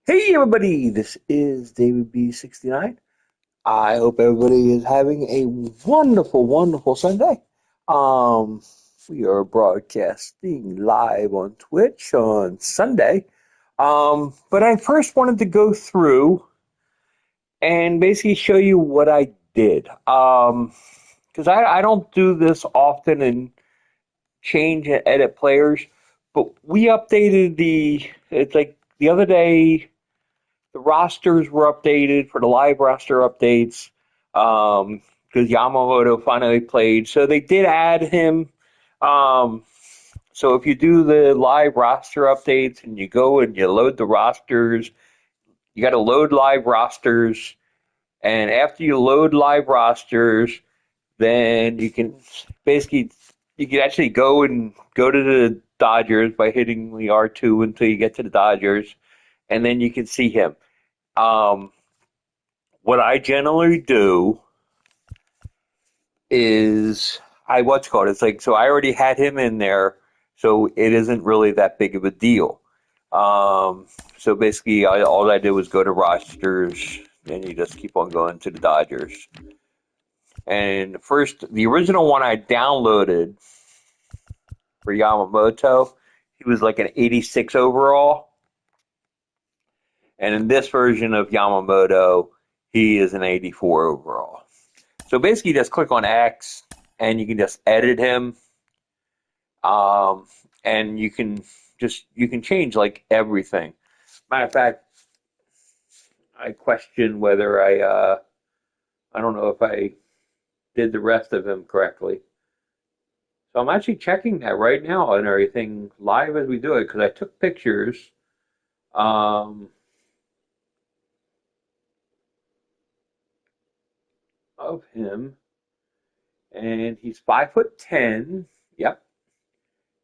Hey everybody, this is David B69. I hope everybody is having a wonderful, wonderful Sunday. Um, we are broadcasting live on Twitch on Sunday. But I first wanted to go through and basically show you what I did. Because I don't do this often and change and edit players, but we updated it's like the other day. The rosters were updated for the live roster updates because Yamamoto finally played. So they did add him. Um, so if you do the live roster updates and you go and you load the rosters, you got to load live rosters. And after you load live rosters, then you can basically you can actually go to the Dodgers by hitting the R2 until you get to the Dodgers, and then you can see him. Um, what I generally do is what's called it's like so I already had him in there, so it isn't really that big of a deal. So basically, all I did was go to rosters, and you just keep on going to the Dodgers. And the original one I downloaded for Yamamoto, he was like an 86 overall, and in this version of Yamamoto, he is an 84 overall. So basically, just click on X, and you can just edit him, um, and you can change like everything. Matter of fact, I question whether I don't know if I did the rest of him correctly. So I'm actually checking that right now and everything live as we do it because I took pictures um, of him, and he's 5'10". Yep,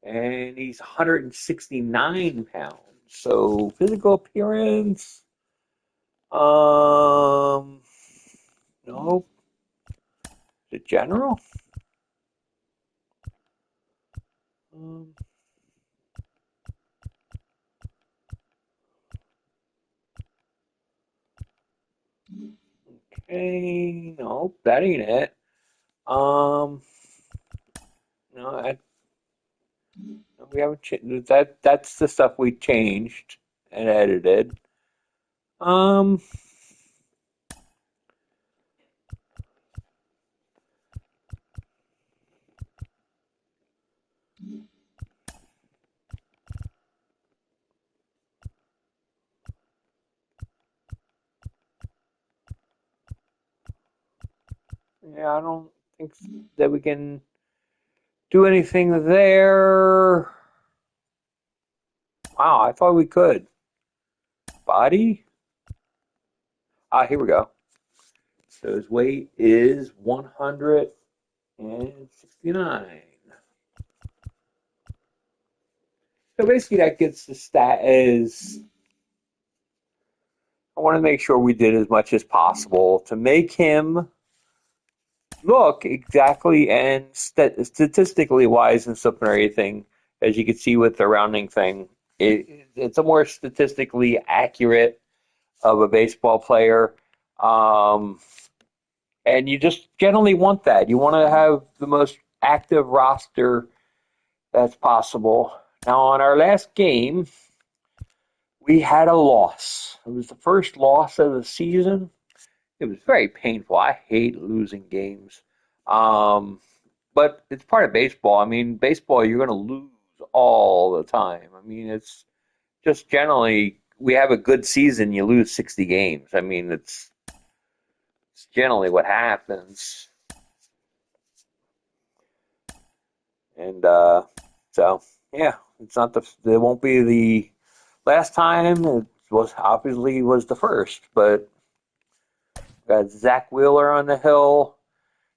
and he's 169 pounds. So physical appearance, no, the general. Um, okay, no, that ain't it. Um, no, no, we haven't changed that. That's the stuff we changed and edited. Um, yeah, I don't think that we can do anything there. Wow, I thought we could. Body? Ah, here we go. So his weight is 169. So basically, that gets the stat as I want to make sure we did as much as possible to make him look exactly and statistically wise and stuff and everything. As you can see with the rounding thing, it's a more statistically accurate of a baseball player. Um, and you just generally want that. You want to have the most active roster that's possible. Now, on our last game, we had a loss. It was the first loss of the season. It was very painful. I hate losing games. Um, but it's part of baseball. I mean, baseball, you're going to lose all the time. I mean, it's just generally, we have a good season, you lose 60 games. I mean, it's generally what happens. And so, yeah, it's not it won't be the last time. It was obviously was the first, but got Zach Wheeler on the hill.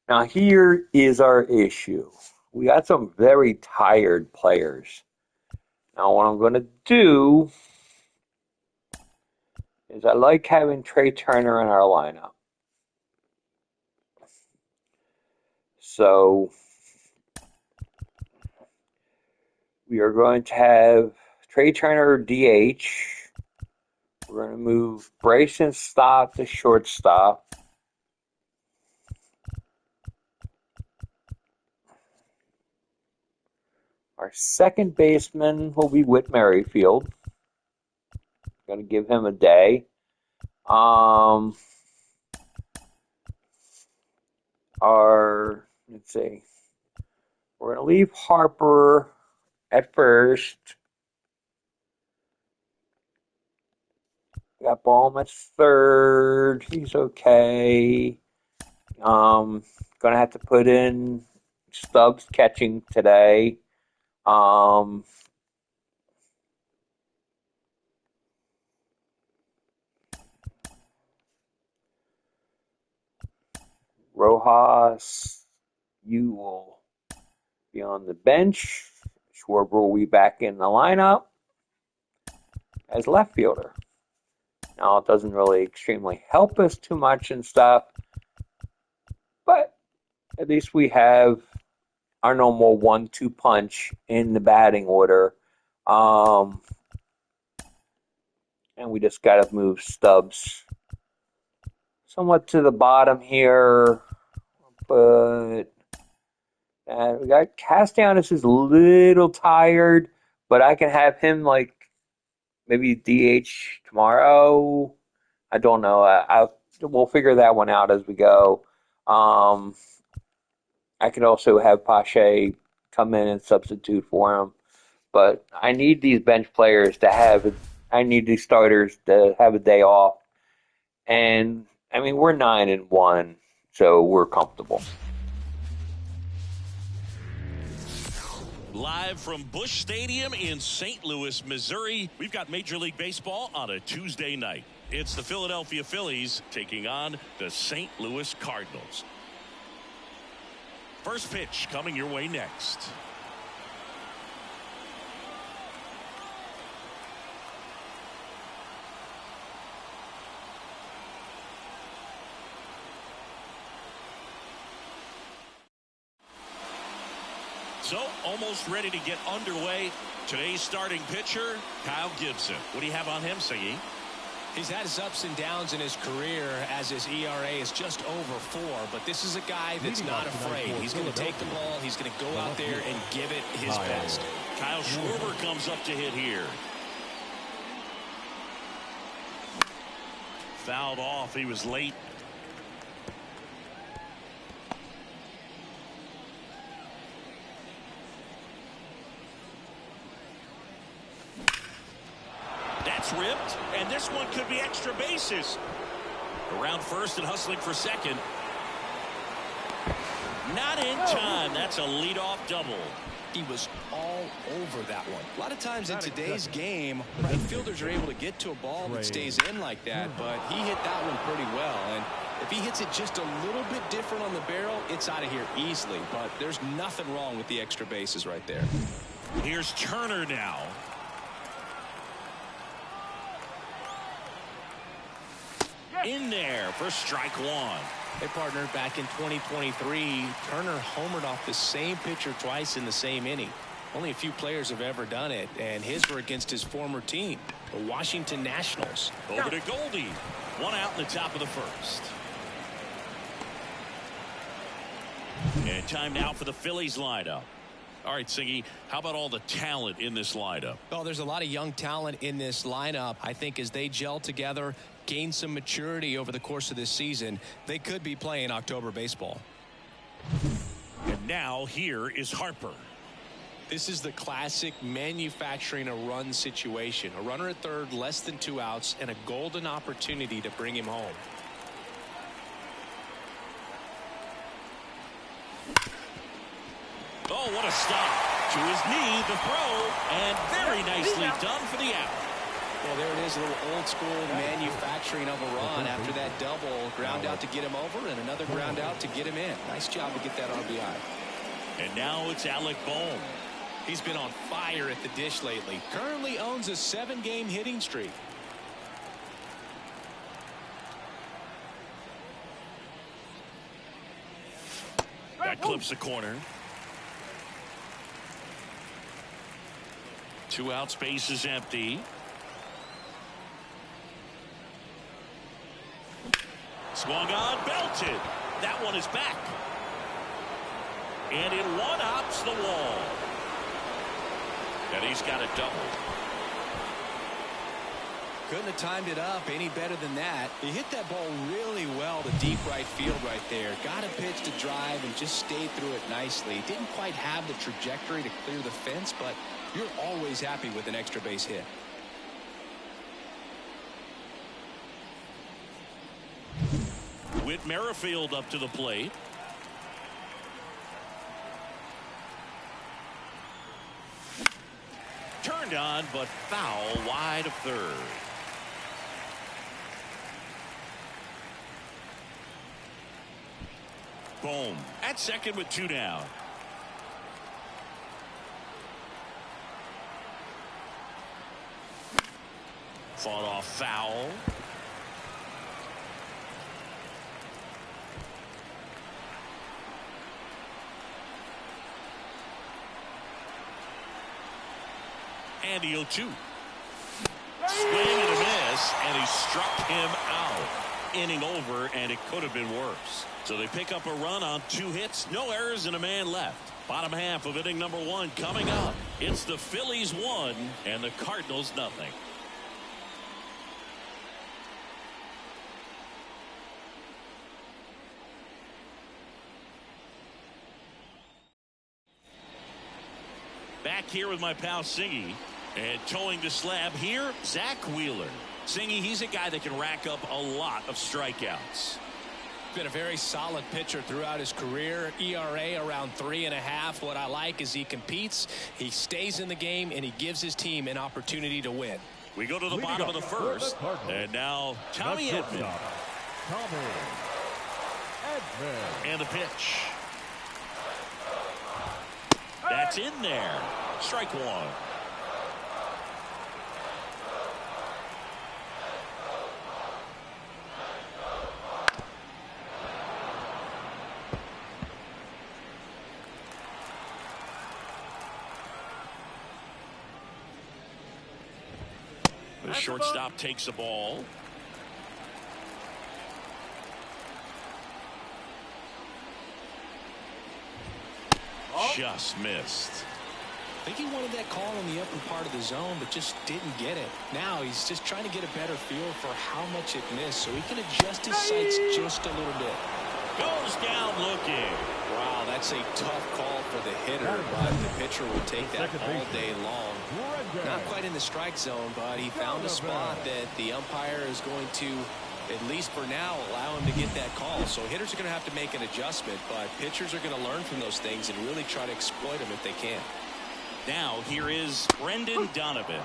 Now, here is our issue. We got some very tired players. Now, what I'm going to do is I like having Trey Turner in our lineup. So, we are going to have Trey Turner DH. We're going to move Bryson Stott to shortstop. Our second baseman will be Whit Merrifield. Going to give him a day. Let's see. We're going to leave Harper at first. Got Baum at third. He's okay. Gonna have to put in Stubbs catching today. Rojas, you will be on the bench. Schwarber will be back in the lineup as left fielder. Now, it doesn't really extremely help us too much and stuff, but at least we have our normal 1-2 punch in the batting order. And we just got to move Stubbs somewhat to the bottom here. But we got Castellanos is a little tired, but I can have him like maybe DH tomorrow. I don't know. We'll figure that one out as we go. I could also have Pache come in and substitute for him. But I need these bench players I need these starters to have a day off. And, I mean, we're 9-1, so we're comfortable. Live from Busch Stadium in St. Louis, Missouri, we've got Major League Baseball on a Tuesday night. It's the Philadelphia Phillies taking on the St. Louis Cardinals. First pitch coming your way next. So, almost ready to get underway. Today's starting pitcher, Kyle Gibson. What do you have on him, Siggy? He's had his ups and downs in his career as his ERA is just over 4, but this is a guy that's not afraid. He's going to take the ball, he's going to go out there and give it his best. Kyle Schwarber comes up to hit here. Fouled off, he was late. Ripped, and this one could be extra bases. Around first and hustling for second. Not in time. That's a leadoff double. He was all over that one. A lot of times in today's game, right fielders are able to get to a ball that stays in like that, but he hit that one pretty well. And if he hits it just a little bit different on the barrel, it's out of here easily. But there's nothing wrong with the extra bases right there. Here's Turner now. In there for strike one. Hey, partner, back in 2023, Turner homered off the same pitcher twice in the same inning. Only a few players have ever done it, and his were against his former team, the Washington Nationals. Over to Goldie. One out in the top of the first. And time now for the Phillies lineup. All right, Siggy, how about all the talent in this lineup? Well, there's a lot of young talent in this lineup. I think as they gel together, gain some maturity over the course of this season, they could be playing October baseball. And now here is Harper. This is the classic manufacturing a run situation. A runner at third, less than 2 outs, and a golden opportunity to bring him home. Oh, what a stop. To his knee, the throw, and very nicely done for the out. Well, there it is, a little old school manufacturing of a run after that double. Ground out to get him over and another ground out to get him in. Nice job to get that RBI. And now it's Alec Bohm. He's been on fire at the dish lately. Currently owns a 7-game hitting streak. That clips the corner. 2 outs, base is empty. Swung on, belted. That one is back. And it one-hops the wall. And he's got a double. Couldn't have timed it up any better than that. He hit that ball really well to deep right field right there. Got a pitch to drive and just stayed through it nicely. Didn't quite have the trajectory to clear the fence, but you're always happy with an extra base hit. Whit Merrifield up to the plate. Turned on, but foul wide of third. Boom. At second with 2 down. Fought off foul. And the 0-2. Swing and a miss, and he struck him out. Inning over, and it could have been worse. So they pick up a run on 2 hits, no errors, and a man left. Bottom half of inning number 1 coming up. It's the Phillies 1 and the Cardinals nothing. Back here with my pal Singy. And towing the slab here, Zach Wheeler. Singy, he's a guy that can rack up a lot of strikeouts. Been a very solid pitcher throughout his career. ERA around 3.5. What I like is he competes, he stays in the game, and he gives his team an opportunity to win. We go to the bottom of the first. And now Tommy Edman. And the pitch. That's in there. Strike 1. The shortstop takes the ball. Just missed. I think he wanted that call in the upper part of the zone, but just didn't get it. Now he's just trying to get a better feel for how much it missed so he can adjust his sights just a little bit. Goes down looking. Wow, that's a tough call for the hitter, but the pitcher will take that all day long. Not quite in the strike zone, but he found a spot that the umpire is going to, at least for now, allow him to get that call. So hitters are going to have to make an adjustment, but pitchers are going to learn from those things and really try to exploit them if they can. Now here is Brendan Donovan.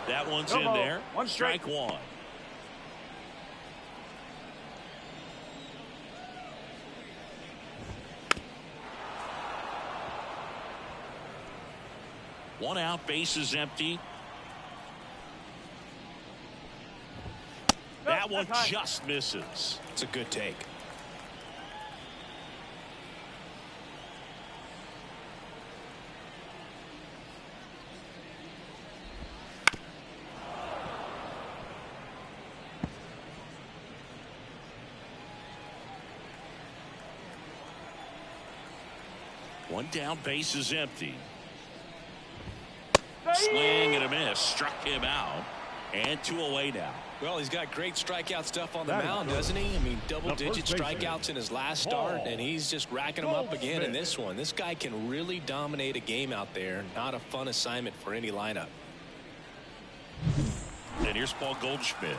That one's in there. Strike 1. One out, bases empty. That one just misses. It's a good take. One down, base is empty. Swing and a miss. Struck him out. And 2 away now. Well, he's got great strikeout stuff on the mound, doesn't he? I mean, double-digit strikeouts in his last start, and he's just racking them up again in this one. This guy can really dominate a game out there. Not a fun assignment for any lineup. And here's Paul Goldschmidt.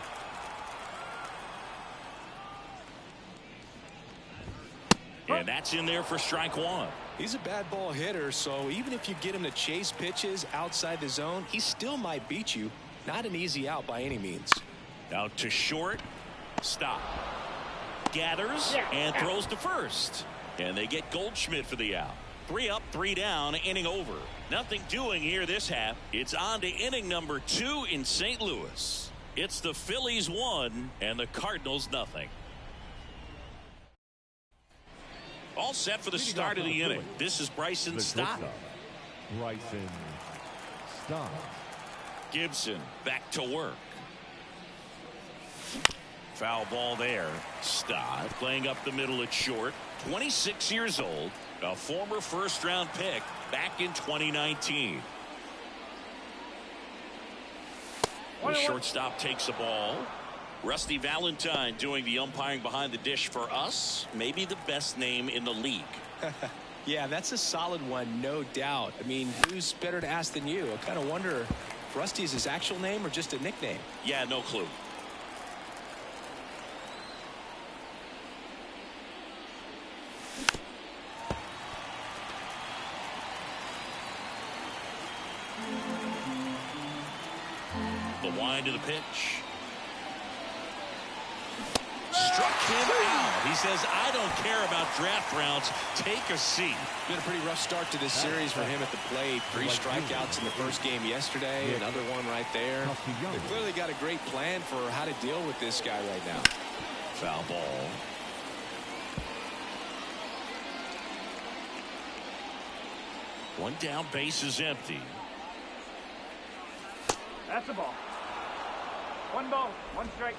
And that's in there for strike 1. He's a bad ball hitter, so even if you get him to chase pitches outside the zone, he still might beat you. Not an easy out by any means. Now to short. Stop. Gathers and throws to first. And they get Goldschmidt for the out. 3 up, 3 down, inning over. Nothing doing here this half. It's on to inning number 2 in St. Louis. It's the Phillies 1 and the Cardinals nothing. All set for the start of the inning. This is Bryson Stott. Bryson Stott. Gibson back to work. Foul ball there. Stott playing up the middle at short. 26 years old. A former first-round pick back in 2019. The shortstop takes a ball. Rusty Valentine doing the umpiring behind the dish for us. Maybe the best name in the league. Yeah, that's a solid one, no doubt. I mean, who's better to ask than you? I kind of wonder if Rusty is his actual name or just a nickname. Yeah, no clue. The wind of the pitch. Struck him out. He says, I don't care about draft rounds. Take a seat. Been a pretty rough start to this series for him at the plate. 3 strikeouts in the first game yesterday. Another one right there. They clearly got a great plan for how to deal with this guy right now. Foul ball. One down, base is empty. That's the ball. 1 ball, 1 strike.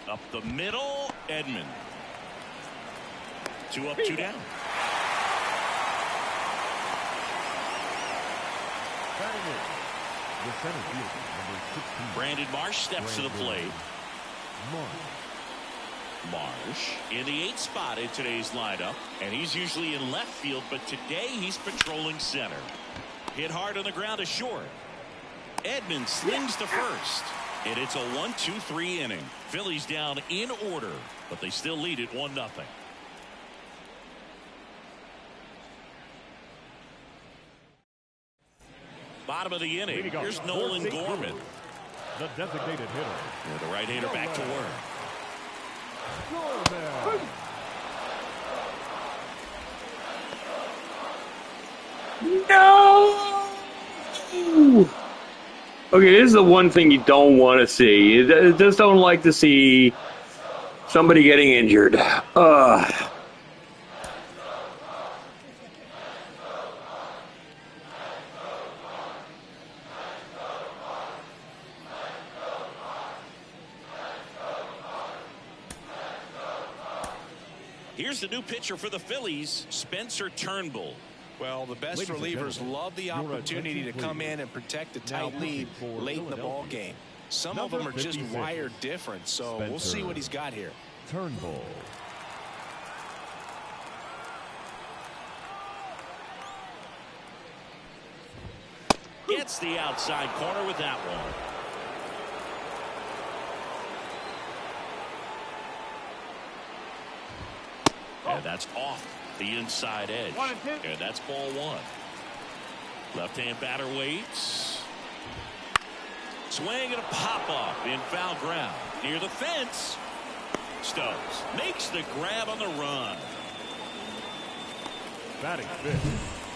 Up the middle, Edman. 2 up, 2 down. The center fielder, number 16. Brandon Marsh steps to the plate. Marsh in the 8th spot in today's lineup, and he's usually in left field, but today he's patrolling center. Hit hard on the ground to short. Edman slings to first, and it's a 1-2-3 inning. Phillies down in order, but they still lead it 1-0. Bottom of the inning. Here's Nolan Gorman. The designated hitter. And the right-hander back to work. No! Okay, this is the one thing you don't want to see. You just don't like to see somebody getting injured. Here's the new pitcher for the Phillies, Spencer Turnbull. Well, the best relievers love the opportunity to come in and protect a tight lead late in the ball game. Some of them are just wired different, so we'll see what he's got here. Turnbull. Gets the outside corner with that one. And that's off the inside edge. 1 and 2. And that's ball 1. Left-hand batter waits. Swing and a pop-up in foul ground. Near the fence. Stokes makes the grab on the run. Batting fifth,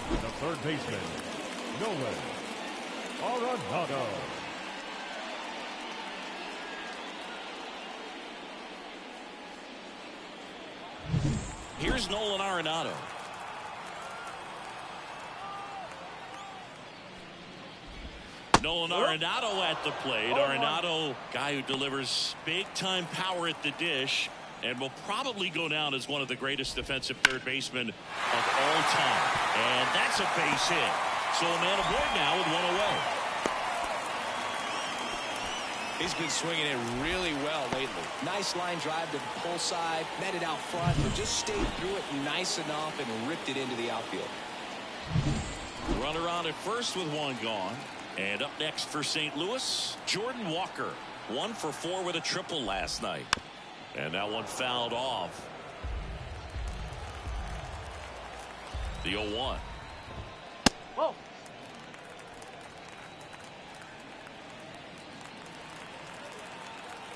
the third baseman, Nolan Arenado. Here's Nolan Arenado. Nolan Arenado at the plate. Arenado, guy who delivers big-time power at the dish and will probably go down as one of the greatest defensive third basemen of all time. And that's a base hit. So a man aboard now with 1 away. He's been swinging it really well lately. Nice line drive to the pull side, met it out front, but just stayed through it nice enough and ripped it into the outfield. Runner on at first with 1 gone. And up next for St. Louis, Jordan Walker. 1 for 4 with a triple last night. And that one fouled off. The 0-1. Whoa.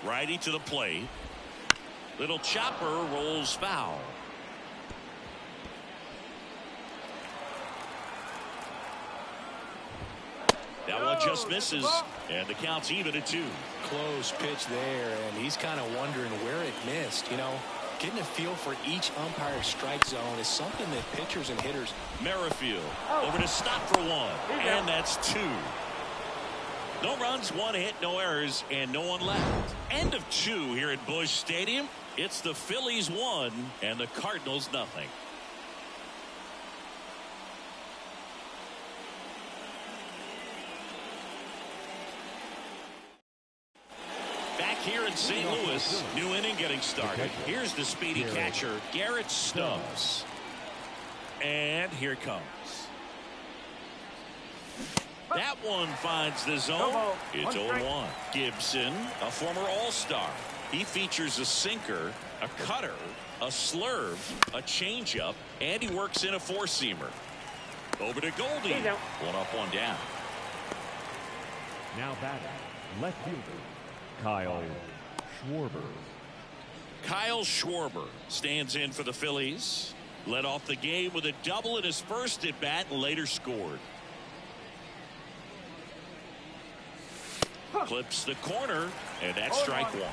Righty to the plate. Little chopper rolls foul. That one just misses, and the count's even at 2. Close pitch there, and he's kind of wondering where it missed. You know, Getting a feel for each umpire's strike zone is something that pitchers and hitters. Merrifield over to stop for one, and that's two. No runs, one hit, no errors, and no one left. End of two here at Busch Stadium. It's the Phillies 1 and the Cardinals nothing. Back here in St. Louis, new inning getting started. Here's the speedy catcher, Garrett Stubbs. And here it comes. That one finds the zone. It's 0-1. Gibson, a former All-Star. He features a sinker, a cutter, a slurve, a changeup, and he works in a four-seamer. Over to Goldie. One up, one down. Now batting, left fielder, Kyle Schwarber. Kyle Schwarber stands in for the Phillies. Led off the game with a double in his first at bat and later scored. Clips the corner, and that's strike one.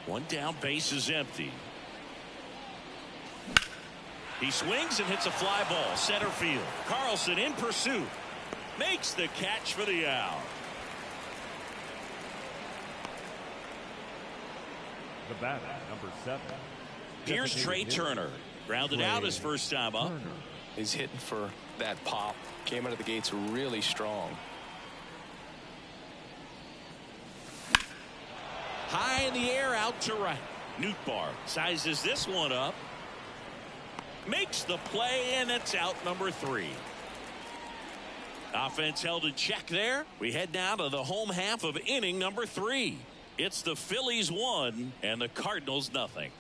One down, base is empty. He swings and hits a fly ball, center field. Carlson in pursuit. Makes the catch for the out. The batter, number 7. Here's Trey Turner. Grounded out his first time up. He's hitting for that pop. Came out of the gates really strong. High in the air, out to right. Nootbaar sizes this one up. Makes the play, and it's out number 3. Offense held in check there. We head now to the home half of inning number 3. It's the Phillies 1 and the Cardinals nothing.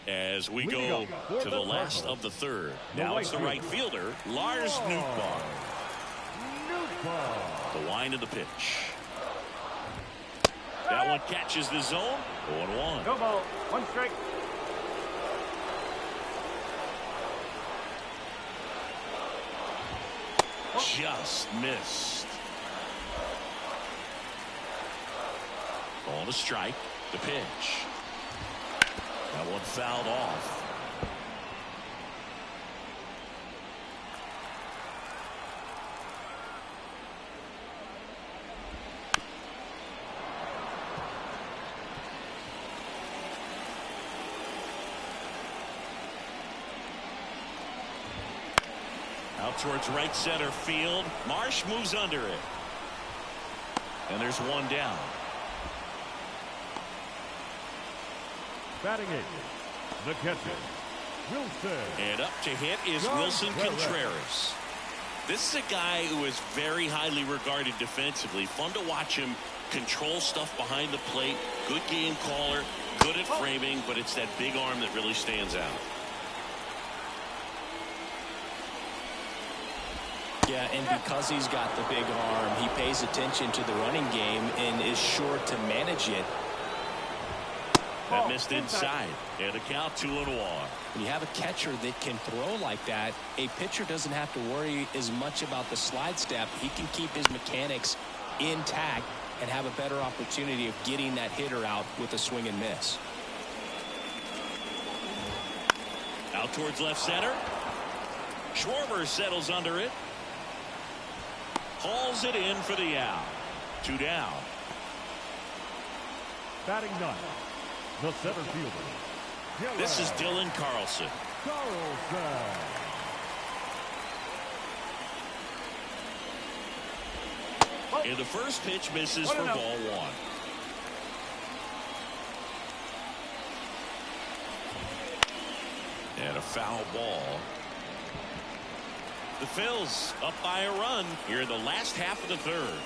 As we go to the last of the third. Now it's the right fielder, Lars Nootbaar. The wind of the pitch. That one catches the zone. 0-1. No ball. One strike. Just missed. Ball to strike. The pitch. That one fouled off. Out towards right center field. Marsh moves under it. And there's one down. Batting eighth, the catcher, Wilson. And up to hit is Wilson Contreras. This is a guy who is very highly regarded defensively. Fun to watch him control stuff behind the plate. Good game caller. Good at framing. But it's that big arm that really stands out. Yeah, and because he's got the big arm, he pays attention to the running game and is sure to manage it. That missed inside. And a count 2-1. When you have a catcher that can throw like that, a pitcher doesn't have to worry as much about the slide step. He can keep his mechanics intact and have a better opportunity of getting that hitter out with a swing and miss. Out towards left center. Schwarber settles under it. Hauls it in for the out. 2 down. Batting ninth, the center fielder. This is Dylan Carlson. And the first pitch misses for ball 1. And a foul ball. The Phils up by a run here in the last half of the third.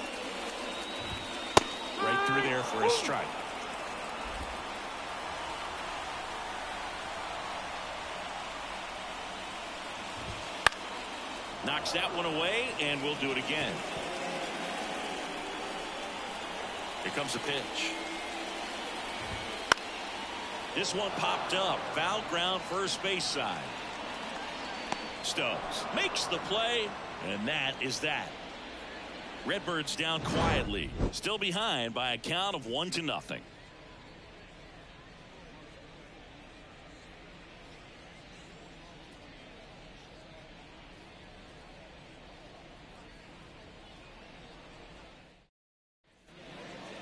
Right through there for a strike. Knocks that one away, and we'll do it again. Here comes a pitch. This one popped up. Foul ground, first base side. Stubbs makes the play, and that is that. Redbirds down quietly, still behind by a count of 1-0.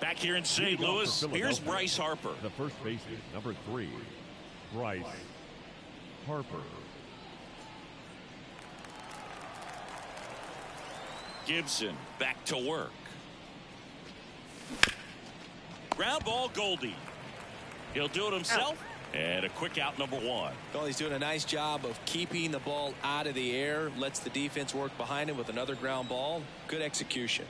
Back here in St. Louis, here's Bryce Harper. The first baseman, number 3, Bryce Harper. Gibson back to work. Ground ball, Goldie. He'll do it himself. And a quick out, number 1. Well, he's doing a nice job of keeping the ball out of the air. Lets the defense work behind him with another ground ball. Good execution.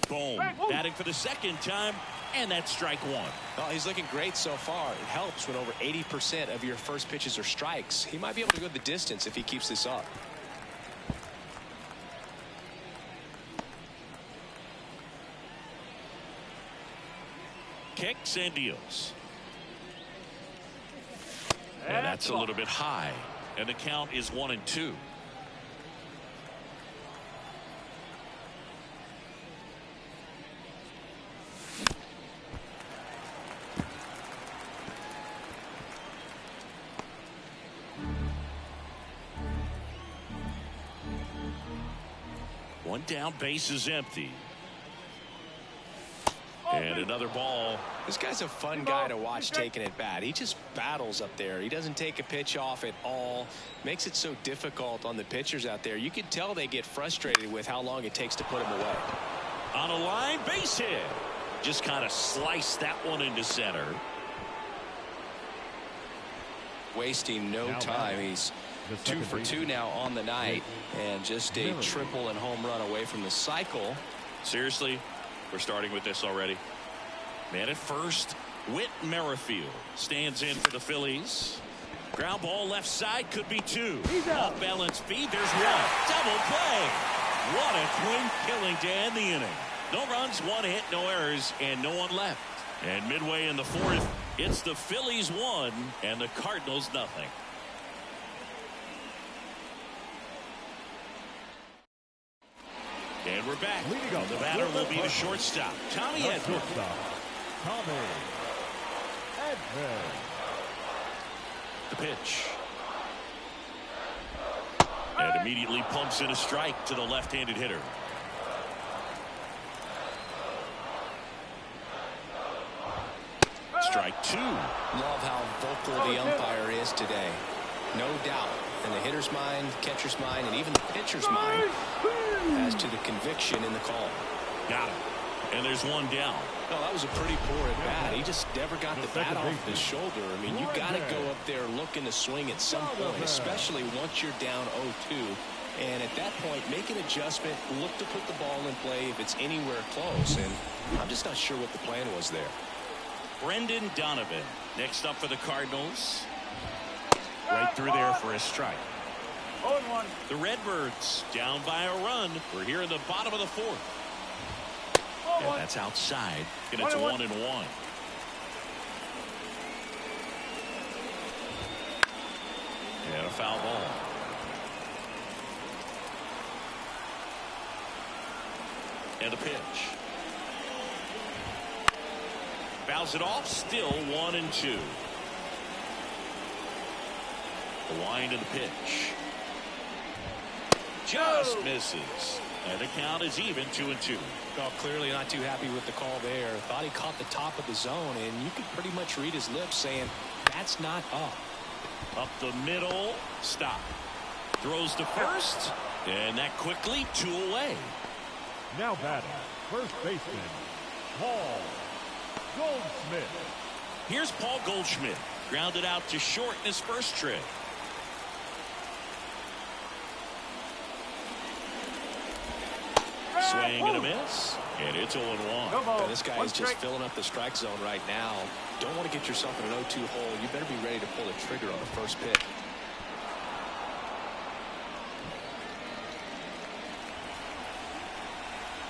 Boom. Batting for the second time. And that's strike 1. Well, he's looking great so far. It helps when over 80% of your first pitches are strikes. He might be able to go the distance if he keeps this up. Kicks and deals. And that's a little bit high. And the count is 1-2. One down, base is empty. And another ball. This guy's a fun guy to watch taking at bat. He just battles up there. He doesn't take a pitch off at all. Makes it so difficult on the pitchers out there. You can tell they get frustrated with how long it takes to put him away. On a line, base hit. Just kind of sliced that one into center. Wasting no time. He's 2 for 2 now on the night. And just a triple and home run away from the cycle. Seriously? We're starting with this already. Man at first, Whit Merrifield stands in for the Phillies. Ground ball left side, could be 2. Off balance feed, there's 1. Double play. What a clean killing to end the inning. No runs, 1 hit, no errors, and no one left. And midway in the 4th, it's the Phillies 1 and the Cardinals nothing. And we're back. The batter will be the shortstop, Tommy Edman. Tommy Edman. The pitch. And immediately pumps in a strike to the left-handed hitter. Strike 2. Love how vocal the umpire is today. No doubt in the hitter's mind, catcher's mind, and even the pitcher's mind as to the conviction in the call. Got him. And there's 1 down. No, that was a pretty poor at bat. He just never got the bat off his shoulder. I mean, you got to go up there looking to swing at some point, especially once you're down 0-2. And at that point, make an adjustment, look to put the ball in play if it's anywhere close. And I'm just not sure what the plan was there. Brendan Donovan next up for the Cardinals. Right through there for a strike. 0-1. The Redbirds down by a run. We're here in the bottom of the 4th. And that's outside. And it's 1-1. And a foul ball. And the pitch. Fouls it off. Still 1-2. The wind of the pitch. Just misses. And the count is even 2-2. Well, clearly not too happy with the call there. Thought he caught the top of the zone, and you could pretty much read his lips saying, that's not up. Up the middle. Stop. Throws to first. And that quickly 2 away. Now batting, first baseman, Paul Goldschmidt. Here's Paul Goldschmidt. Grounded out to short in his first trip. Swing and a miss. And it's 0-1. This guy is just filling up the strike zone right now. Don't want to get yourself in an 0-2 hole. You better be ready to pull the trigger on the first pitch.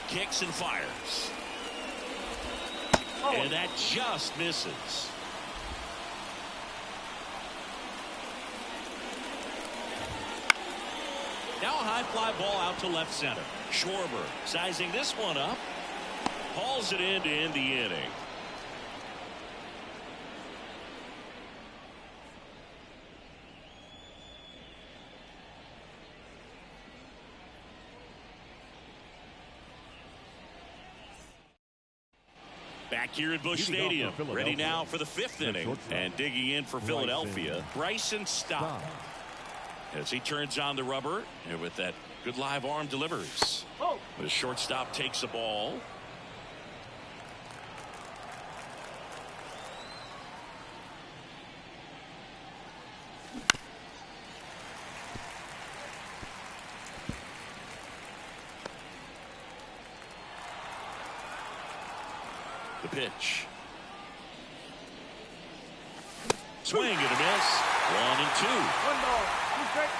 Kicks and fires. And that just misses. Now a high fly ball out to left center. Schwarber sizing this one up. Hauls it in to end the inning. Back here at Busch Stadium, ready now for the 5th inning, and digging in for Philadelphia, Bryson Stott. As he turns on the rubber, and with that good live arm delivers. The shortstop takes the ball. The pitch. Swing and a miss. 1-2. 1 ball, 2 strikes.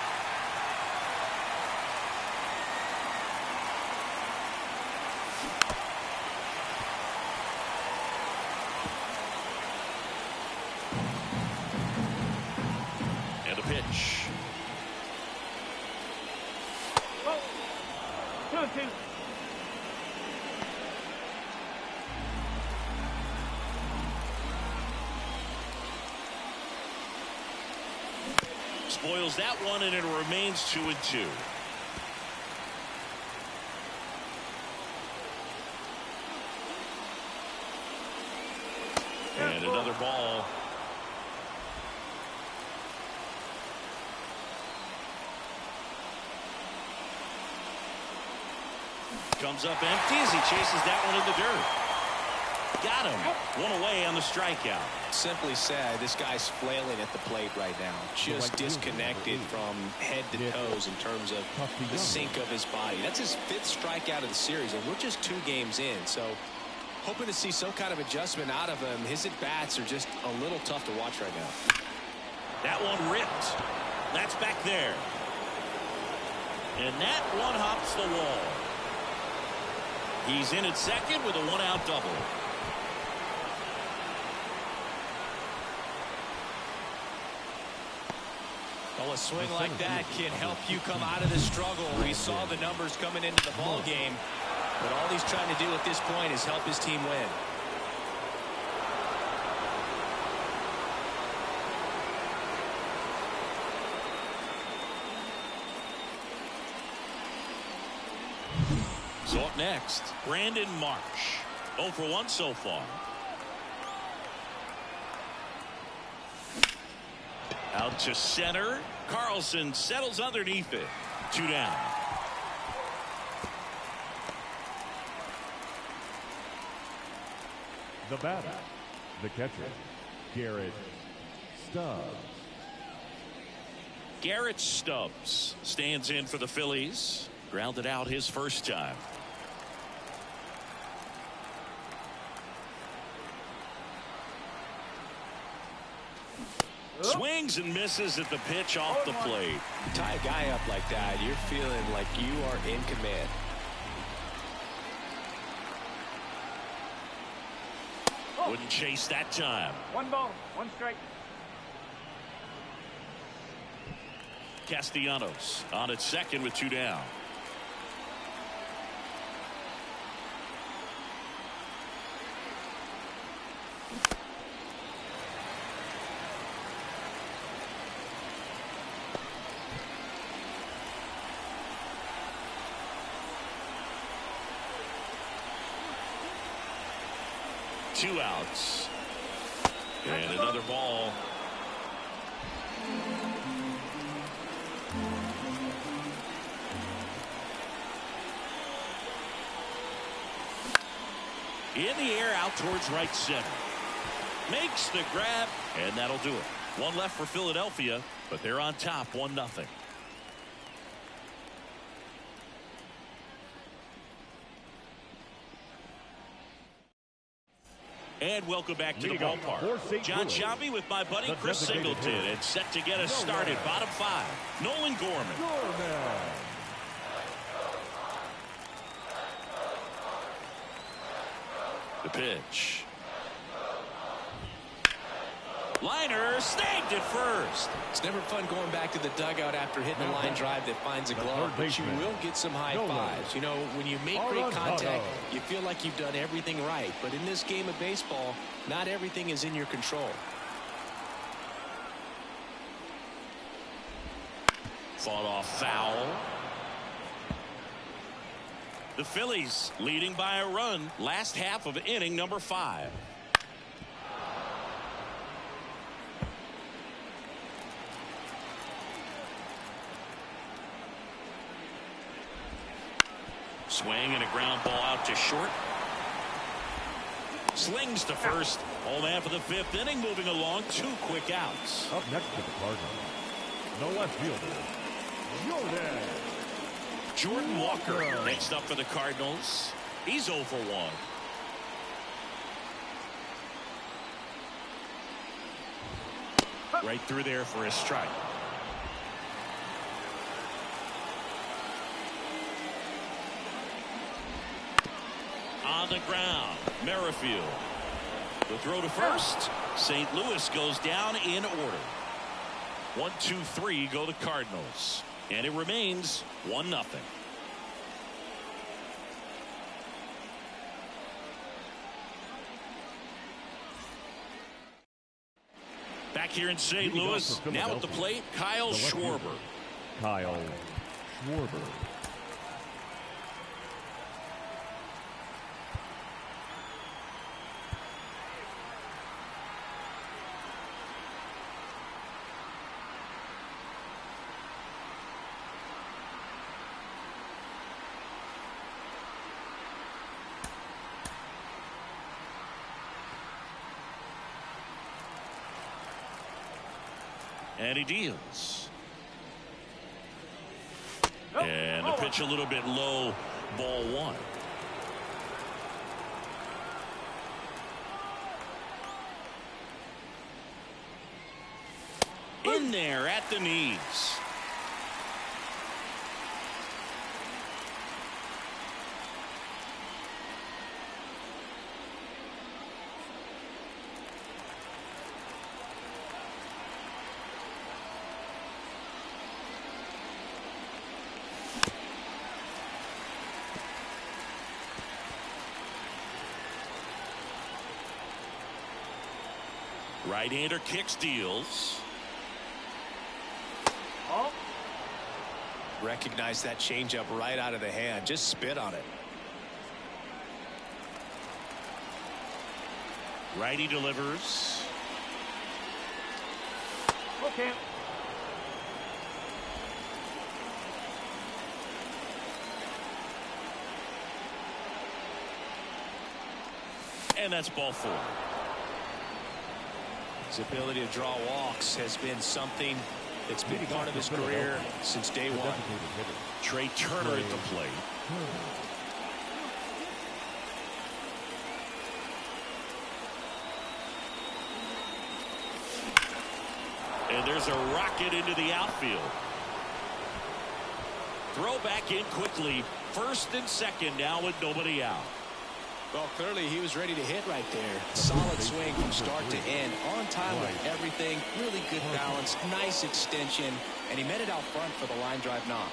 And a pitch. 2-2. Spoils that one, and it remains 2-2. And another ball. Comes up empty as he chases that one in the dirt. Got him. One away on the strikeout. Simply said, this guy's flailing at the plate right now. Just disconnected from head to toes in terms of the sink of his body. That's his 5th strikeout of the series, and we're just 2 games in. So hoping to see some kind of adjustment out of him. His at-bats are just a little tough to watch right now. That one ripped. That's back there. And that one hops the wall. He's in at second with a 1-out double. Well, a swing like that can help you come out of the struggle. We saw the numbers coming into the ball game, but all he's trying to do at this point is help his team win. So up next, Brandon Marsh. 0 for 1 so far. Out to center. Carlson settles underneath it. 2 down. The batter, the catcher, Garrett Stubbs. Garrett Stubbs stands in for the Phillies. Grounded out his first time. Swings and misses at the pitch off the plate. You tie a guy up like that, you're feeling like you are in command. Wouldn't chase that time. 1 ball, 1 strike. Castellanos on at second with 2 down. Two outs. And another ball. In the air out towards right center. Makes the grab, and that'll do it. One left for Philadelphia, but they're on top 1-0. And welcome back to the ballpark. John Sciambi with my buddy Chris Singleton, and set to get us started. Bottom 5, Nolan Gorman. The pitch. Liner snagged at first. It's never fun going back to the dugout after hitting a line drive that finds a glove, but you will get some high fives. You know, when you make great contact, you feel like you've done everything right. But in this game of baseball, not everything is in your control. Fought off foul. The Phillies leading by a run. Last half of inning number 5. Swing and a ground ball out to short. Slings to first. Home half of the 5th inning moving along. 2 quick outs. Up next to the Cardinals, no left fielder, Jordan Walker next up for the Cardinals. He's 0 for 1. Right through there for a strike. On the ground, Merrifield. The throw to first. St. Louis goes down in order. 1, 2, 3 go the Cardinals. And it remains 1-0. Back here in St. Louis, now at the plate, Kyle Schwarber. Kyle Schwarber. And he deals. And the pitch a little bit low, ball 1. In there at the knees. Right-hander kicks, deals. Recognize that changeup right out of the hand. Just spit on it. Righty delivers. Okay. And that's ball 4. His ability to draw walks has been something that's been part of his career since day 1. Trey Turner at the plate. And there's a rocket into the outfield. Throw back in quickly. First and second now with nobody out. Well, clearly he was ready to hit right there. Solid swing from start to end. On time with everything. Really good balance. Nice extension. And he met it out front for the line drive knock.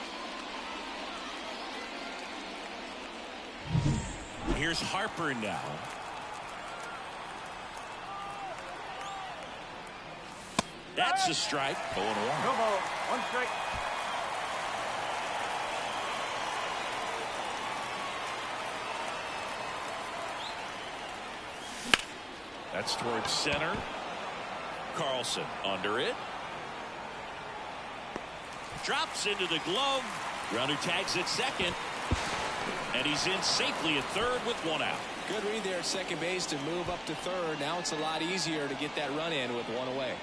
Here's Harper now. That's a strike. 0-1. No ball. 1 strike. That's towards center. Carlson under it. Drops into the glove. Runner tags at second. And he's in safely at third with 1 out. Good read there at second base to move up to third. Now it's a lot easier to get that run in with 1 away.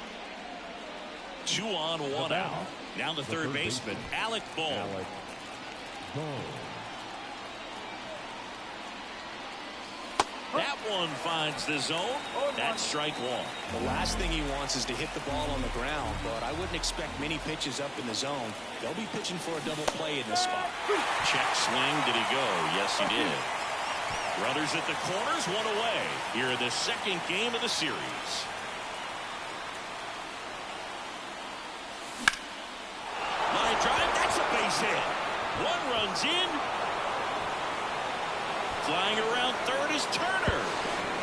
2 on, 1 out. Now the third baseman, Alec Bohm. That one finds the zone. That's strike 1. The last thing he wants is to hit the ball on the ground, but I wouldn't expect many pitches up in the zone. They'll be pitching for a double play in this spot. Check swing. Did he go? Yes, he did. Runners at the corners, 1 away. Here in the second game of the series. base hit. One run's in. Flying around third is Turner.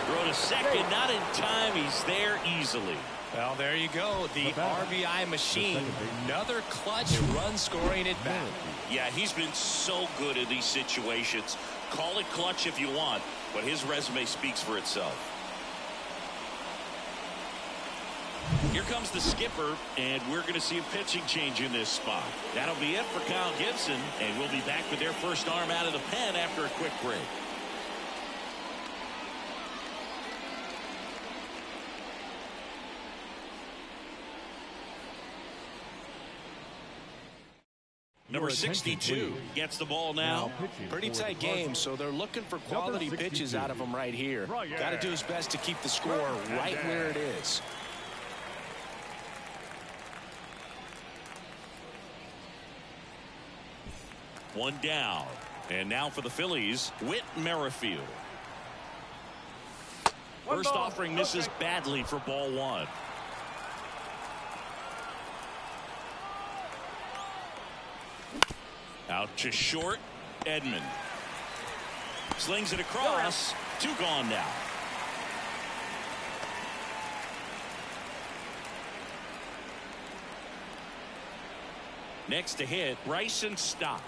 Throw to second, not in time. He's there easily. Well, there you go. The RBI machine. Another clutch run scoring at bat. Yeah, he's been so good in these situations. Call it clutch if you want, but his resume speaks for itself. Here comes the skipper, and we're going to see a pitching change in this spot. That'll be it for Kyle Gibson, and we'll be back with their first arm out of the pen after a quick break. Number 62 gets the ball now. Pretty tight game, so they're looking for quality pitches out of him right here. Got to do his best to keep the score right where it is. One down. And now for the Phillies, Whit Merrifield. First offering misses badly for ball one. Out to short, Edman. Slings it across. Two gone now. Next to hit, Bryson Stott.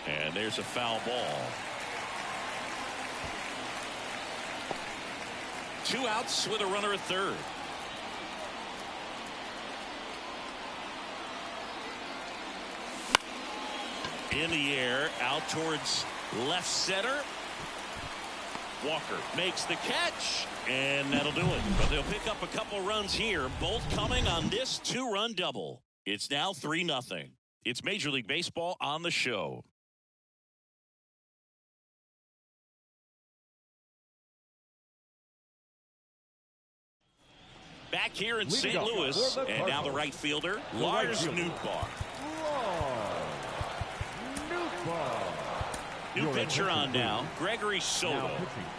And there's a foul ball. Two outs with a runner at third. In the air, out towards left center. Walker makes the catch, and that'll do it. But they'll pick up a couple runs here, both coming on this two-run double. It's now 3-0. It's Major League Baseball on the show. Back here in St. Louis, and now the right fielder, Lars Nootbaar. New pitcher on now, Gregory Soto.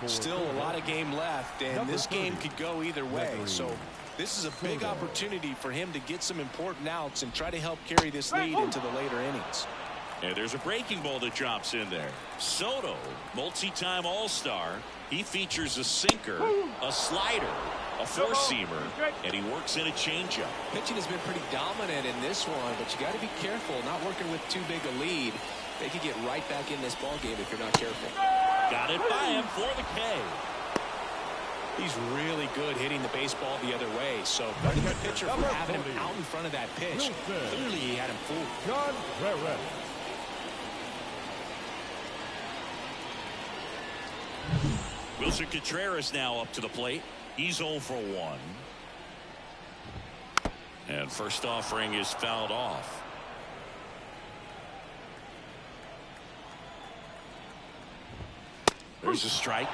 Still a lot of game left, and this game could go either way. So this is a big opportunity for him to get some important outs and try to help carry this lead into the later innings. And there's a breaking ball that drops in there. Soto, multi-time All-Star. He features a sinker, a slider, a four-seamer, and he works in a changeup. Pitching has been pretty dominant in this one, but you got to be careful, not working with too big a lead. They could get right back in this ball game if you're not careful. Got it by him for the K. He's really good hitting the baseball the other way, so credit the pitcher for having him out in front of that pitch. Clearly he had him fooled. Wilson Contreras now up to the plate. He's 0 for 1. And first offering is fouled off. There's a strike.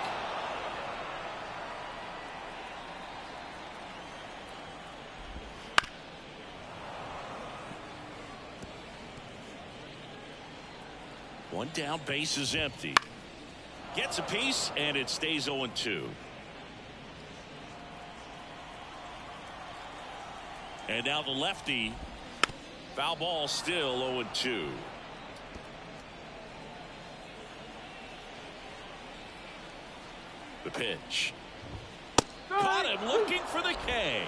One down, base is empty. Gets a piece, and it stays 0-2. And now the lefty. Foul ball, still 0-2. The pitch. Caught him looking for the K.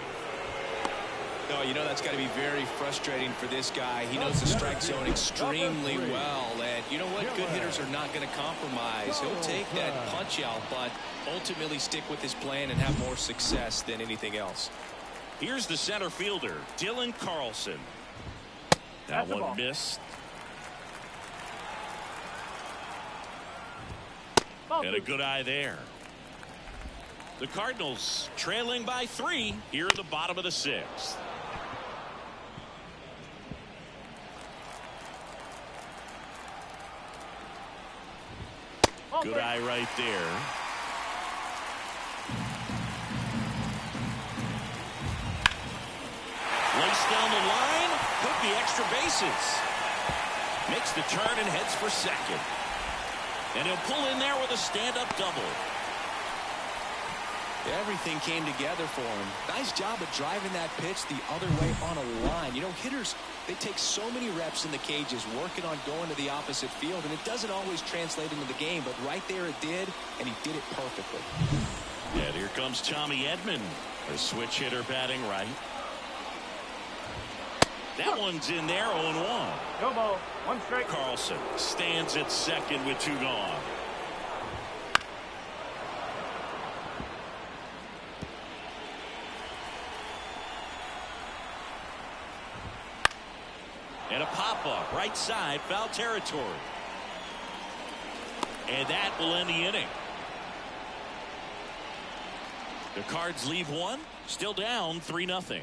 Oh, you know that's got to be very frustrating for this guy. He knows the strike zone extremely well, and you know what? Good hitters are not going to compromise. He'll take that punch out, but ultimately stick with his plan and have more success than anything else. Here's the center fielder, Dylan Carlson. That one missed. And a good eye there. The Cardinals trailing by 3 here in the bottom of the 6th. Good eye right there. Laced down the line. Could be extra bases. Makes the turn and heads for second. And he'll pull in there with a stand-up double. Everything came together for him. Nice job of driving that pitch the other way on a line. You know, hitters, they take so many reps in the cages working on going to the opposite field, and it doesn't always translate into the game, but right there it did, and he did it perfectly. And here comes Tommy Edman, a switch hitter batting right. That one's in there, 0-1. No ball, 1 strike. Carlson stands at second with 2 gone. And a pop-up, right side, foul territory. And that will end the inning. The Cards leave one, still down 3-0.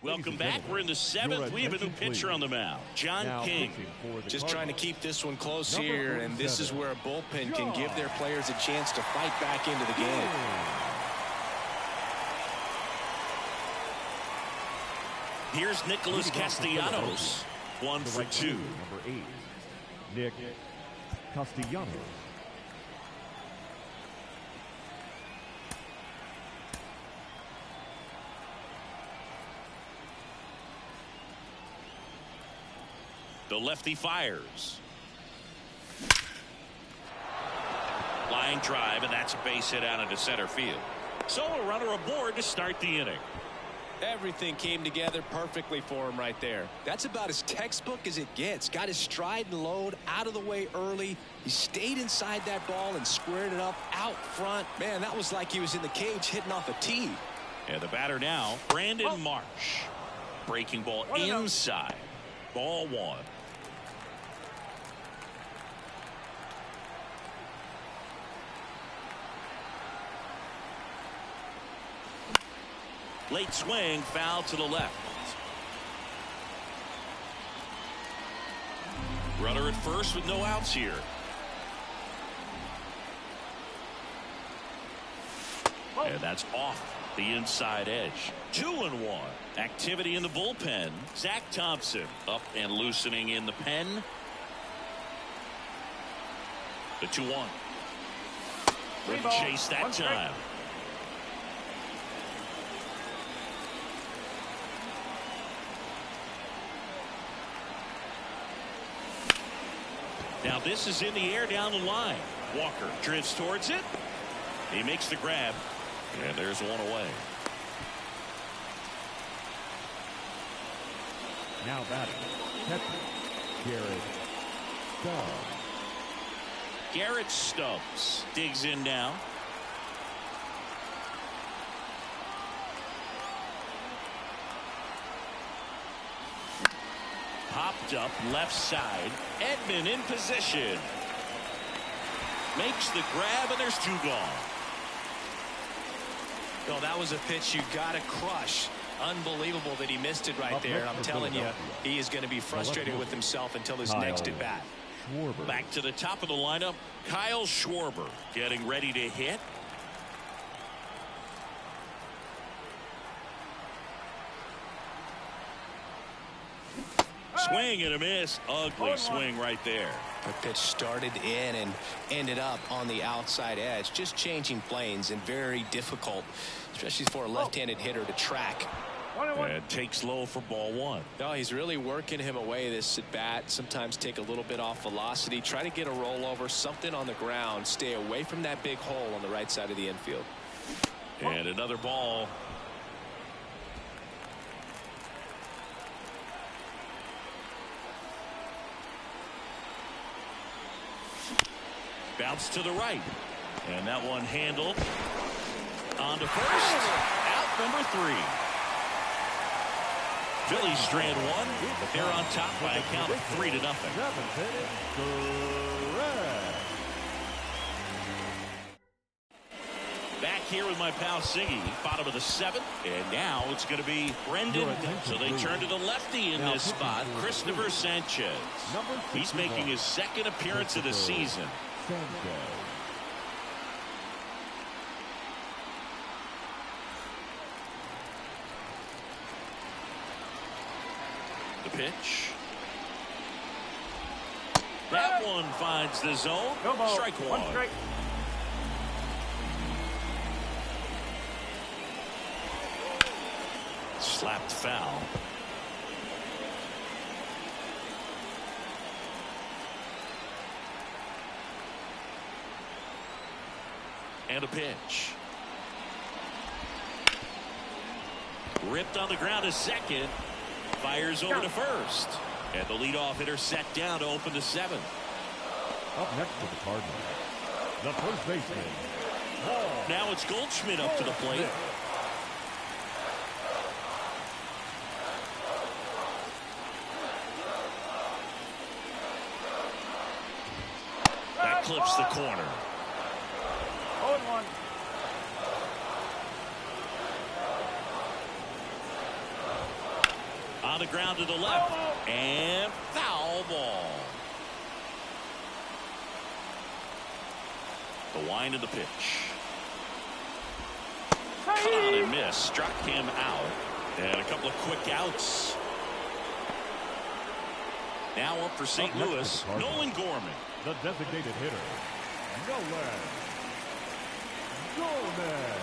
Welcome back. We're in the 7th. We have a new pitcher on the mound, John King. Just trying to keep this one close here, and this is where a bullpen can give their players a chance to fight back into the game. Here's Nicholas Castellanos, 1 for 2. Number 8, Nick Castellanos. The lefty fires. Line drive, and that's a base hit out into center field. So a runner aboard to start the inning. Everything came together perfectly for him right there. That's about as textbook as it gets. Got his stride and load out of the way early. He stayed inside that ball and squared it up out front. Man, that was like he was in the cage hitting off a tee. And the batter now, Brandon Marsh. Breaking ball inside. Ball 1. Late swing, foul to the left. Runner at first with no outs here. And that's off the inside edge. 2-1. Activity in the bullpen. Zach Thompson up and loosening in the pen. The 2-1. Wouldn't chase that time. Now this is in the air down the line. Walker drifts towards it. He makes the grab. And there's one away. Now batting, catcher, Garrett Stubbs. Garrett Stubbs digs in now. Popped up left side. Edman in position. Makes the grab, and there's 2 gone. No, that was a pitch you got to crush. Unbelievable that he missed it right there. And I'm telling you, he is going to be frustrated with himself until his next at bat. Back to the top of the lineup, Kyle Schwarber getting ready to hit. Swing and a miss. Ugly swing right there. The pitch started in and ended up on the outside edge. Just changing planes and very difficult, especially for a left-handed hitter to track. And takes low for ball 1. No, he's really working him away this at bat. Sometimes take a little bit off velocity. Try to get a rollover, something on the ground. Stay away from that big hole on the right side of the infield. And another ball. Bounce to the right. And that one handled. On to first. Out number 3. Phillies strand 1. They're on top by a count of 3-0. Back here with my pal Siggy, bottom of the 7th. And now it's going to be Brendan. So they turn to the lefty in this spot, Christopher Sanchez. He's making his 2nd appearance of the season. The pitch. That one finds the zone. No ball. Strike one. One strike. Slapped foul. And a pitch. Ripped on the ground to second. Fires over to first. And the leadoff hitter set down to open the seventh. Up next for the Cardinals, the first baseman. Now it's Goldschmidt up to the plate. That clips the corner. 0-1. On the ground to the left. And foul ball. The wind of the pitch. Cut on and miss. Struck him out. And a couple of quick outs. Now up for St. Louis, Nolan Gorman. The designated hitter, Nolan Gorman.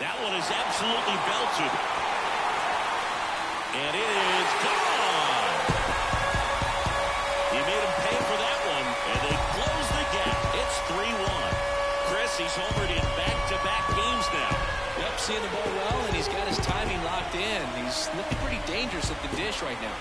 That one is absolutely belted. And it is gone. He made him pay for that one, and they close the gap. It's 3-1. Chris, he's homered in back-to-back games now. Yep, seeing the ball well, and he's got his timing locked in. He's looking pretty dangerous at the dish right now.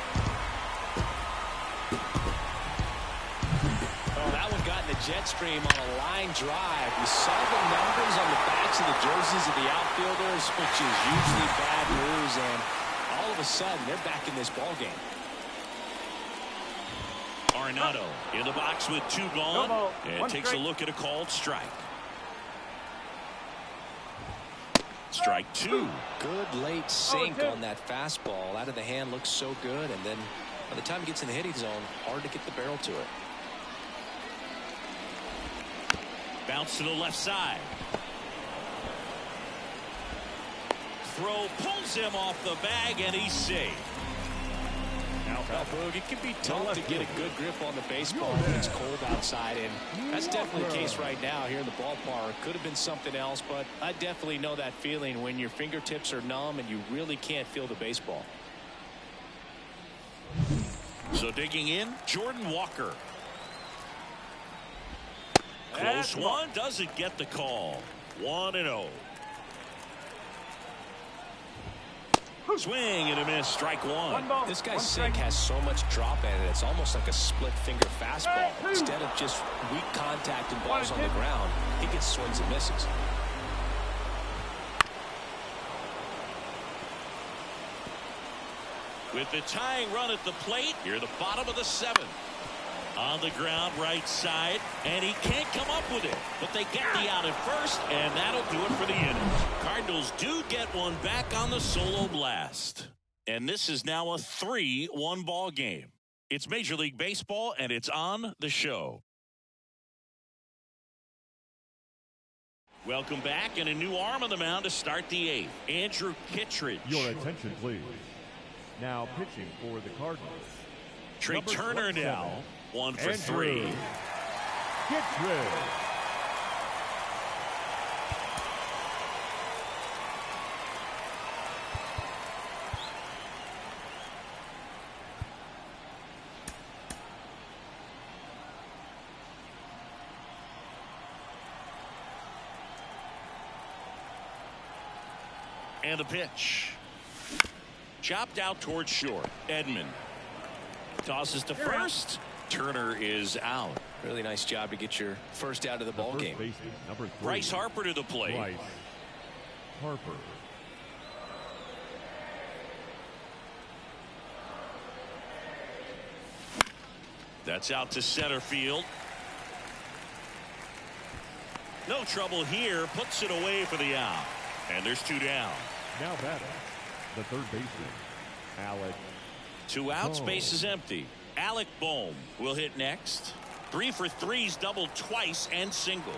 Oh, that one got in the jet stream on a line drive. You saw the numbers on the backs of the jerseys of the outfielders, which is usually bad news, and all of a sudden, they're back in this ball game. Arenado in the box with 2 gone, and takes a look at a called strike. Strike 2. Good late sink on that fastball. Out of the hand, looks so good, and then by the time he gets in the hitting zone, hard to get the barrel to it. Bounce to the left side. Throw pulls him off the bag, and he's safe. Well, Boog, it can be tough to get a good grip on the baseball when it's cold outside, and that's definitely the case right now here in the ballpark. Could have been something else, but I definitely know that feeling when your fingertips are numb and you really can't feel the baseball. So digging in, Jordan Walker. Close one, doesn't get the call. 1-0. Swing and a miss, strike one. This guy's sink has so much drop in it. It's almost like a split finger fastball. Instead of just weak contact and balls on the ground, he gets swings and misses. With the tying run at the plate, here the bottom of the 7th. On the ground, right side, and he can't come up with it. But they get the out at first, and that'll do it for the inning. Cardinals do get one back on the solo blast. And this is now a 3-1 ball game. It's Major League Baseball, and it's on the show. Welcome back, and a new arm on the mound to start the 8th. Andrew Kittredge. Your attention, please. Now pitching for the Cardinals, Trey Turner now. 1 for 3. Kittredge. And a pitch. Chopped out towards short. Edman tosses to first. Turner is out. Really nice job to get your first out of the ball game. Baseman, number 3. Bryce Harper to the plate. Bryce Harper. That's out to center field. No trouble here. Puts it away for the out. And there's 2 down. Now batting, the third baseman, Alec. 2 outs, Bohm. base is empty. Alec Bohm will hit next. 3 for 3's doubled twice and single.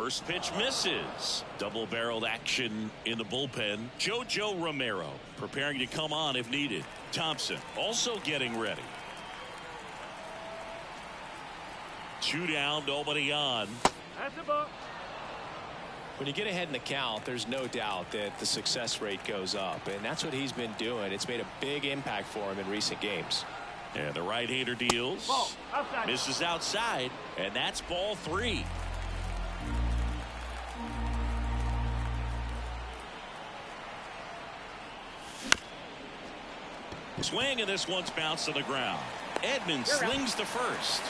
First pitch misses. Double-barreled action in the bullpen. JoJo Romero preparing to come on if needed. Thompson also getting ready. 2 down, nobody on. That's a ball. When you get ahead in the count, there's no doubt that the success rate goes up, and that's what he's been doing. It's made a big impact for him in recent games. And the right-hander deals. Ball, outside. Misses outside, and that's ball 3. Swing, and this one's bounced to the ground. Edman slings to first.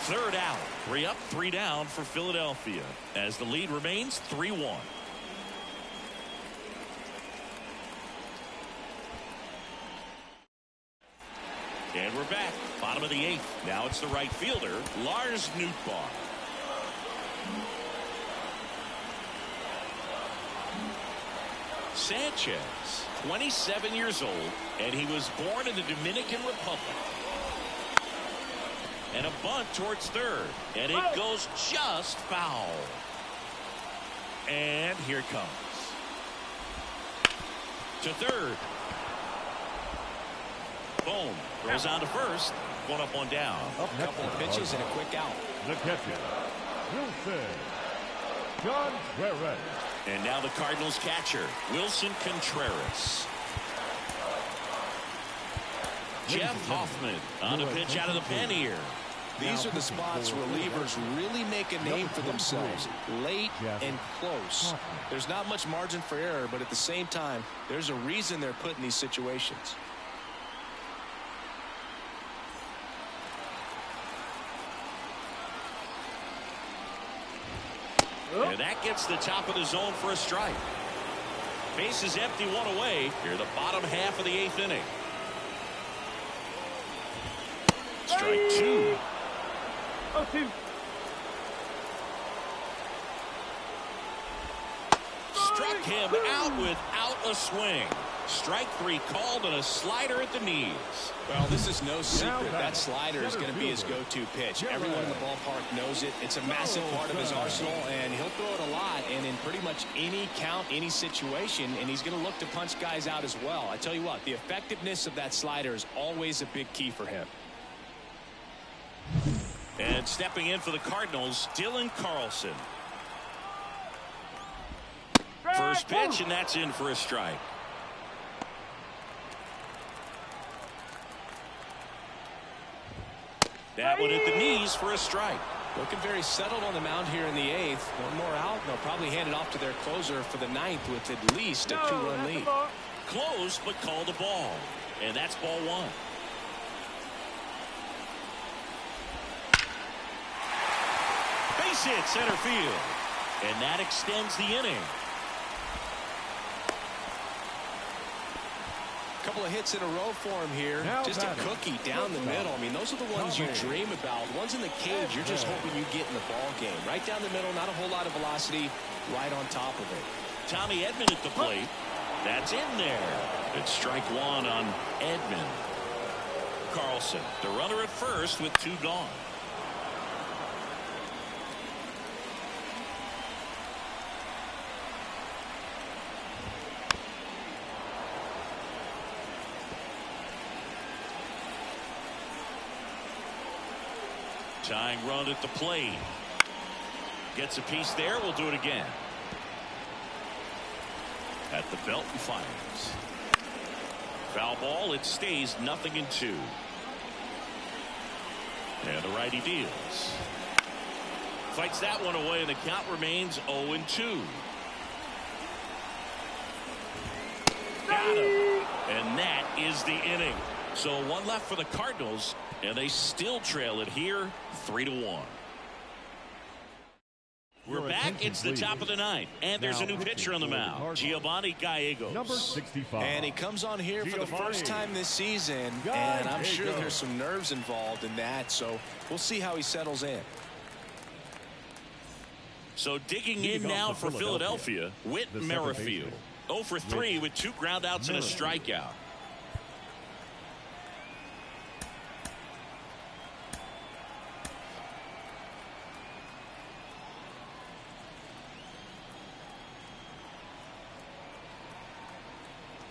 3rd out. 3 up, 3 down for Philadelphia as the lead remains 3-1. And we're back. Bottom of the 8th. Now it's the right fielder, Lars Nootbaar. Sanchez, 27 years old, and he was born in the Dominican Republic. And a bunt towards 3rd, and it goes just foul. And here it comes. To 3rd. Boom. Throws on to 1st. 1 up, 1 down. A couple of pitches and a quick out. The catcher, Wilson Contreras. And now the Cardinals catcher, Wilson Contreras. Jeff Hoffman on a pitch out of the pen here. These are the spots relievers really make a name for themselves. Late and close. There's not much margin for error, but at the same time, there's a reason they're put in these situations. And that gets the top of the zone for a strike. Base is empty, 1 away. Here the bottom half of the 8th inning. Strike 2. 0-2. Struck him out without a swing. Strike 3 called on a slider at the knees. Well, this is no secret. That slider is going to be his go-to pitch. Everyone in the ballpark knows it. It's a massive part of his arsenal, and he'll throw it a lot and in pretty much any count, any situation, and he's going to look to punch guys out as well. I tell you what, the effectiveness of that slider is always a big key for him. And stepping in for the Cardinals, Dylan Carlson. First pitch, and that's in for a strike. That one at the knees for a strike. Looking very settled on the mound here in the 8th. 1 more out, and they'll probably hand it off to their closer for the 9th with at least a 2-run lead. Close, but called a ball. And that's ball 1. Base hit center field. And that extends the inning. Couple of hits in a row for him here. Just a cookie down the middle. I mean, those are the ones you dream about. Ones in the cage, you're just hoping you get in the ball game. Right down the middle, not a whole lot of velocity, right on top of it. Tommy Edman at the plate. That's in there. It's strike 1 on Edman. Carlson, the runner at first with 2 gone. Tying run at the plate. Gets a piece there. We'll do it again. At the belt and fires. Foul ball. It stays 0-2. And the righty deals. Fights that one away, and the count remains 0-2. Got him. And that is the inning. So 1 left for the Cardinals, and they still trail it here 3-1. We're back. It's the top of the 9th, and there's a new pitcher on the mound, Giovanni Gallegos. Number 65. And he comes on here for the first time this season, and I'm sure there's some nerves involved in that, so we'll see how he settles in. So digging in now for Philadelphia, Whit Merrifield. 0 for 3 with 2 groundouts and a strikeout.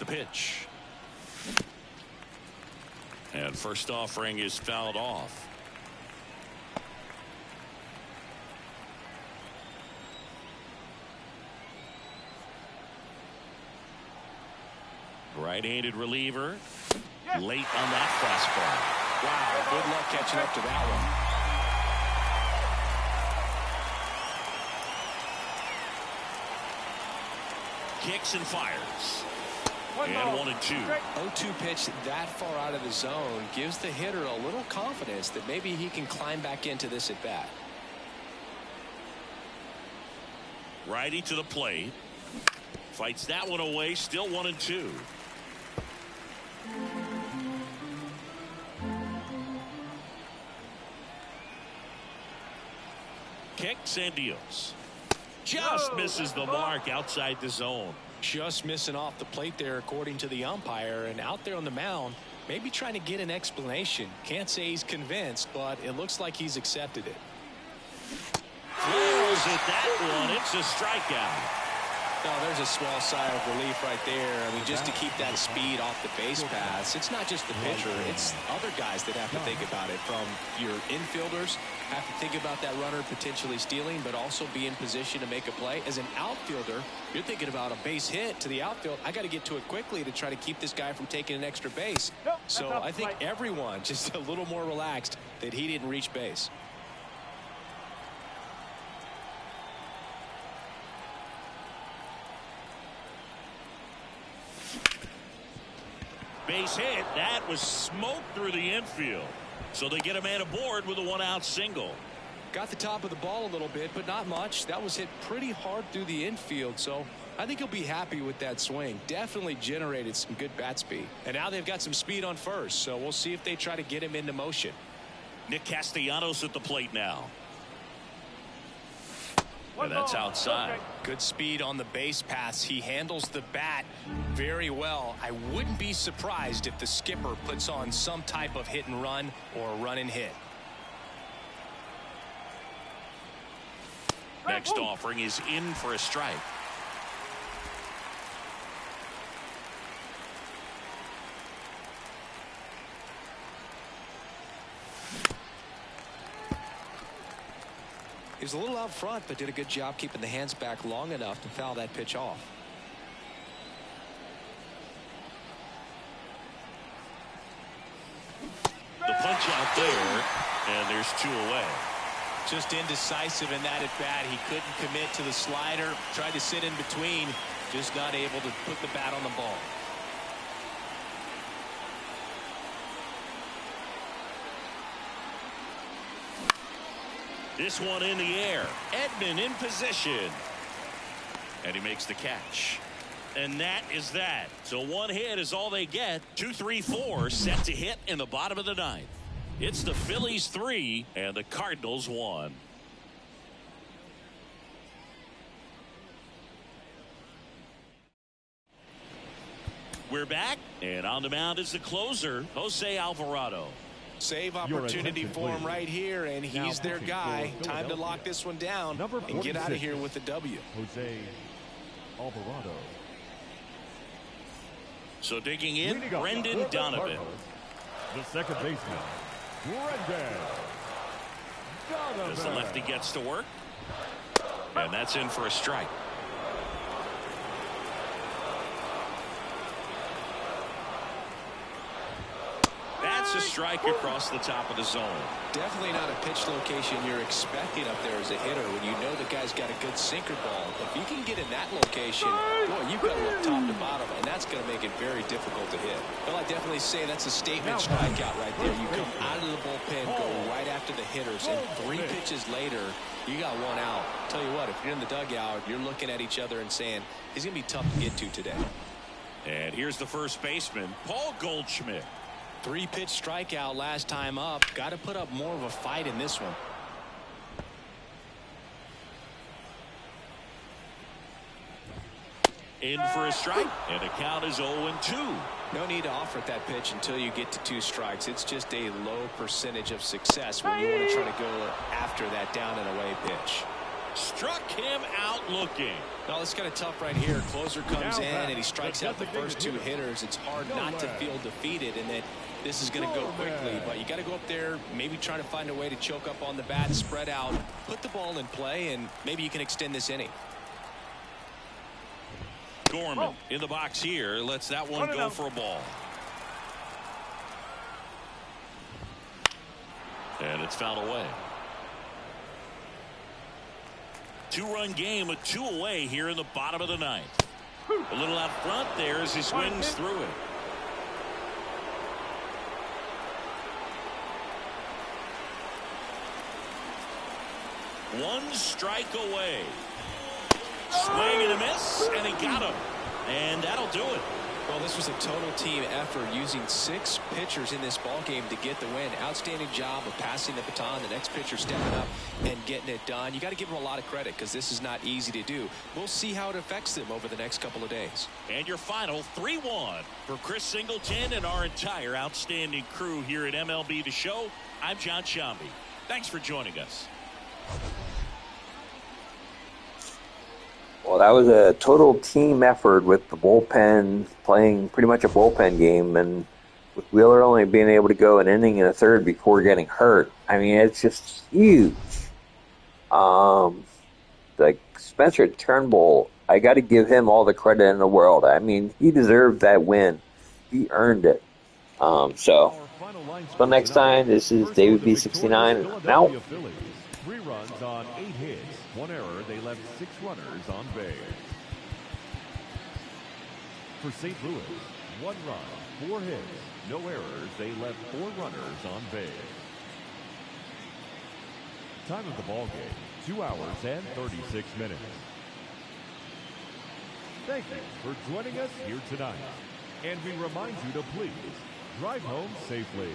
pitch. And first offering is fouled off. Right-handed reliever. Late on that fastball. Wow, good luck catching up to that one. Kicks and fires. And 1-2. 0-2 pitch that far out of the zone gives the hitter a little confidence that maybe he can climb back into this at bat. Righty to the plate. Fights that one away. Still 1-2. Kicks and deals. Just misses the mark outside the zone. Just missing off the plate there according to the umpire, and out there on the mound maybe trying to get an explanation. Can't say he's convinced, but it looks like he's accepted it. Flails at that one. It's a strikeout. Oh, there's a small sigh of relief right there. I mean, just to keep that speed off the base paths. It's not just the pitcher, it's other guys that have to think about it. From your infielders have to think about that runner potentially stealing, but also be in position to make a play. As an outfielder, you're thinking about a base hit to the outfield. I got to get to it quickly to try to keep this guy from taking an extra base. So I think everyone just a little more relaxed that he didn't reach base. Base hit. That was smoked through the infield. So they get a man aboard with a 1-out single. Got the top of the ball a little bit, but not much. That was hit pretty hard through the infield, so I think he'll be happy with that swing. Definitely generated some good bat speed. And now they've got some speed on first, so we'll see if they try to get him into motion. Nick Castellanos at the plate now. And that's outside. Good speed on the base paths. He handles the bat very well. I wouldn't be surprised if the skipper puts on some type of hit and run or run and hit. Next offering is in for a strike. He was a little out front, but did a good job keeping the hands back long enough to foul that pitch off. The punch out there, and there's 2 away. Just indecisive in that at bat. He couldn't commit to the slider. Tried to sit in between. Just not able to put the bat on the ball. This one in the air. Edman in position. And he makes the catch. And that is that. So 1 hit is all they get. 2, 3, 4 set to hit in the bottom of the 9th. It's the Phillies 3 and the Cardinals 1. We're back, and on the mound is the closer, Jose Alvarado. Save opportunity for him right here, and he's their guy. Time to lock this one down and get out of here with the W. Jose Alvarado. So digging in, Brendan Donovan. The second baseman, Brendan Donovan. As the lefty gets to work, and that's in for a strike. That's a strike across the top of the zone. Definitely not a pitch location you're expecting up there as a hitter when you know the guy's got a good sinker ball. If you can get in that location, boy, you've got to look top to bottom, and that's going to make it very difficult to hit. Well, I definitely say that's a statement strikeout right there. You come out of the bullpen, go right after the hitters, and 3 pitches later, you got 1 out. Tell you what, if you're in the dugout, you're looking at each other and saying, he's going to be tough to get to today. And here's the first baseman, Paul Goldschmidt. 3-pitch strikeout last time up. Got to put up more of a fight in this one. In for a strike, and the count is 0-2. No need to offer that pitch until you get to 2 strikes. It's just a low percentage of success when you want to try to go after that down and away pitch. Struck him out looking. No, it's kind of tough right here. Closer comes in and he strikes out the first two hitters. It's hard not to feel defeated and that this is going to go quickly. But you got to go up there, maybe try to find a way to choke up on the bat, spread out, put the ball in play, and maybe you can extend this inning. Gorman in the box here. Lets that one go for a ball. And it's fouled away. 2-run game with 2 away here in the bottom of the ninth. A little out front there as he swings through it. One strike away. Swing and a miss, and he got him. And that'll do it. Well, this was a total team effort using 6 pitchers in this ball game to get the win. Outstanding job of passing the baton. The next pitcher stepping up and getting it done. You got to give them a lot of credit because this is not easy to do. We'll see how it affects them over the next couple of days. And your final 3-1 for Chris Singleton and our entire outstanding crew here at MLB The Show. I'm John Shambi. Thanks for joining us. Well, that was a total team effort with the bullpen playing pretty much a bullpen game, and with Wheeler only being able to go an inning and a third before getting hurt. I mean, it's just huge. Like Spencer Turnbull, I got to give him all the credit in the world. I mean, he deserved that win. He earned it. So, until next time, this is David B69, and I'm out. 3 runs on 8 hits. 1 error. They left 6 runners on base. For St. Louis, 1 run, 4 hits, no errors. They left 4 runners on base. Time of the ball game, 2 hours and 36 minutes. Thank you for joining us here tonight. And we remind you to please drive home safely.